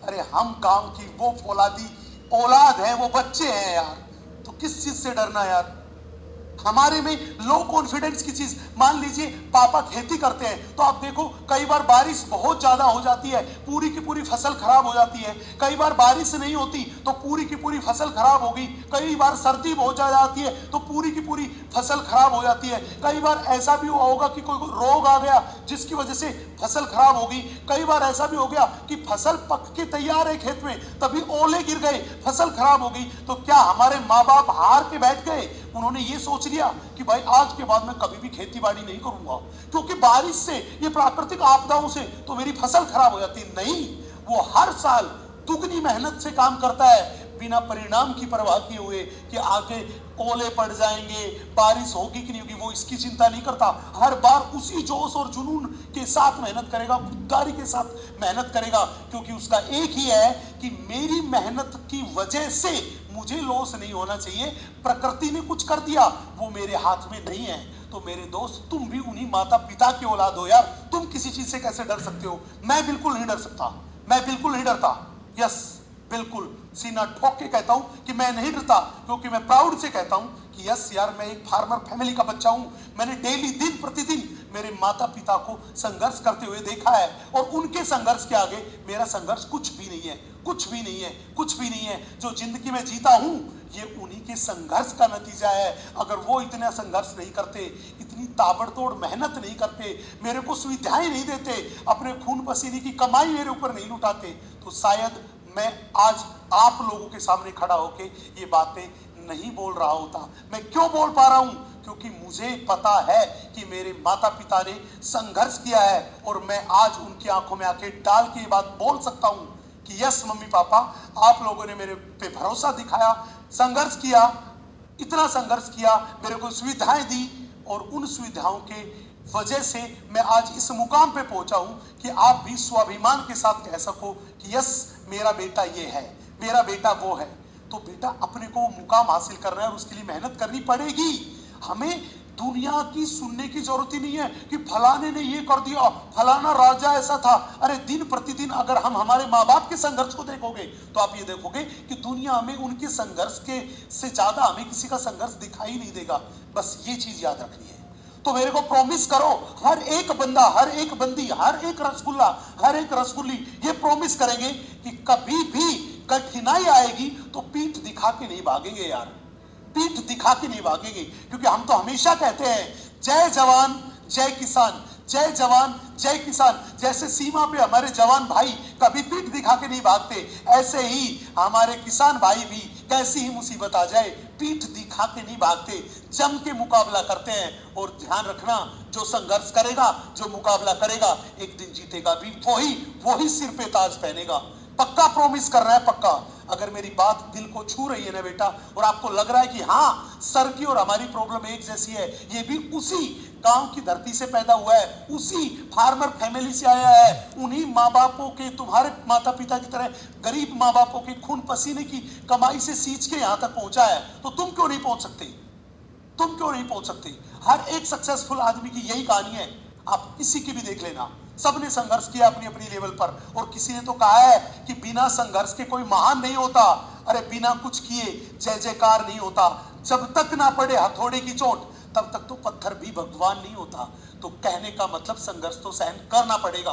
अरे हम गांव की वो फौलादी औलाद है, वो बच्चे हैं यार, तो किस चीज से डरना यार। हमारे में लो कॉन्फिडेंस की चीज, मान लीजिए पापा खेती करते हैं तो आप देखो कई बार बारिश बहुत ज्यादा हो जाती है, पूरी की पूरी फसल खराब हो जाती है। कई बार बारिश नहीं होती तो पूरी की पूरी फसल खराब होगी। कई बार सर्दी बहुत ज्यादा आती है तो पूरी की पूरी फसल खराब हो जाती है। कई बार ऐसा भी हुआ होगा कि कोई रोग आ गया जिसकी वजह से फसल खराब होगी। कई बार ऐसा भी हो गया कि फसल पक के तैयार है खेत में, तभी ओले गिर गए, फसल खराब हो गई। तो क्या हमारे माँ बाप हार के बैठ गए? उन्होंने ये सोच लिया कि भाई आज के बाद मैं कभी भी खेती बाड़ी नहीं करूंगा क्योंकि बारिश से, ये प्राकृतिक आपदाओं से तो मेरी फसल खराब हो जाती। नहीं, वो हर साल दुगनी मेहनत से काम करता है, बिना परिणाम की परवाह किए हुए कि आगे ओले पड़ जाएंगे, बारिश होगी कि नहीं होगी, वो इसकी चिंता नहीं करता। हर बार उसी जोश और जुनून के साथ मेहनत करेगा, खुददारी के साथ मेहनत करेगा, क्योंकि उसका एक ही है कि मेरी मेहनत की वजह से मुझे लॉस नहीं होना चाहिए। प्रकृति ने कुछ कर दिया, वो मेरे हाथ में नहीं है। तो मेरे दोस्त, तुम भी उन्हीं माता पिता की औलाद हो यार, तुम किसी चीज से कैसे डर सकते हो? मैं बिल्कुल नहीं डर सकता, मैं बिल्कुल नहीं डरता। यस, बिल्कुल सीना ठोक के कहता हूं कि मैं नहीं डरता, क्योंकि मैं प्राउड से कहता हूं कि यस यार, मैं एक फार्मर फैमिली का बच्चा हूं। मैंने डेली, दिन प्रतिदिन मेरे माता पिता को संघर्ष करते हुए देखा है, और उनके संघर्ष के आगे मेरा संघर्ष कुछ भी नहीं है, कुछ भी नहीं है, कुछ भी नहीं है। जो जिंदगी में जीता हूं ये उन्हीं के संघर्ष का नतीजा है। अगर वो इतना संघर्ष नहीं करते, इतनी ताबड़तोड़ मेहनत नहीं करते, मेरे को सुविधाएं नहीं देते, अपने खून पसीने की कमाई मेरे ऊपर नहीं लुटाते, तो शायद मैं आज आप लोगों के सामने खड़ा होके ये बातें नहीं बोल रहा होता। मैं क्यों बोल पा रहा हूं? क्योंकि मुझे पता है कि मेरे माता पिता ने संघर्ष किया है, और मैं आज उनकी आंखों में आंखें डाल के ये बात बोल सकता हूं कि यस मम्मी पापा, आप लोगों ने मेरे पे भरोसा दिखाया, संघर्ष किया, इतना संघर्ष किया, मेरे को सुविधाएं दी, और उन सुविधाओं के वजह से मैं आज इस मुकाम पे पहुंचा हूं कि आप भी स्वाभिमान के साथ कह सको कि यस, मेरा बेटा ये है, मेरा बेटा वो है। तो बेटा, अपने को मुकाम हासिल करना है और उसके लिए मेहनत करनी पड़ेगी। हमें दुनिया की सुनने की जरूरत ही नहीं है कि फलाने ने ये कर दिया, फलाना राजा ऐसा था। अरे दिन प्रतिदिन अगर हम हमारे माँ बाप के संघर्ष को देखोगे तो आप ये देखोगे कि दुनिया में उनके संघर्ष के से ज्यादा हमें किसी का संघर्ष दिखाई नहीं देगा। बस ये चीज याद रखनी है। तो मेरे को प्रॉमिस करो, हर एक बंदा, हर एक बंदी, हर एक रसगुल्ला, हर एक रसगुल्ली ये प्रॉमिस करेंगे कि कभी भी कठिनाई आएगी तो पीठ दिखा के नहीं भागेंगे यार, पीठ दिखा के नहीं भागेंगे। क्योंकि हम तो हमेशा कहते हैं जय जवान जय किसान, जय जवान जय किसान। जैसे सीमा पे हमारे जवान भाई कभी पीठ दिखा के नहीं भागते, ऐसे ही हमारे किसान भाई भी कैसी ही मुसीबत आ जाए पीठ दिखा के नहीं भागते, जम के मुकाबला करते हैं। और ध्यान रखना, जो संघर्ष करेगा, जो मुकाबला करेगा, एक दिन जीतेगा भी वही सिर पे ताज पहनेगा। पक्का प्रॉमिस कर रहा है, पक्का। अगर मेरी बात दिल को छू रही है ना बेटा, और आपको लग रहा है कि हाँ, सर की और हमारी प्रॉब्लम एक जैसी है, ये भी उसी गांव की धरती से पैदा हुआ है, उसी फार्मर फैमिली से आया है, उन्हीं माँ बापों के, तुम्हारे माता पिता की तरह गरीब माँ बापों के खून पसीने की कमाई से सींच के यहाँ तक पहुंचा है, तो तुम क्यों नहीं पहुंच सकते? तुम क्यों नहीं पहुंच सकते? हर एक सक्सेसफुल आदमी की यही कहानी है, आप किसी की भी देख लेना, सबने संघर्ष किया अपनी अपनी लेवल पर। और किसी ने तो कहा है कि बिना संघर्ष के कोई महान नहीं होता। अरे बिना कुछ किए जय जयकार नहीं होता, जब तक ना पड़े हथौड़े की चोट तब तक तो पत्थर भी भगवान नहीं होता। तो कहने का मतलब संघर्ष तो सहन करना पड़ेगा।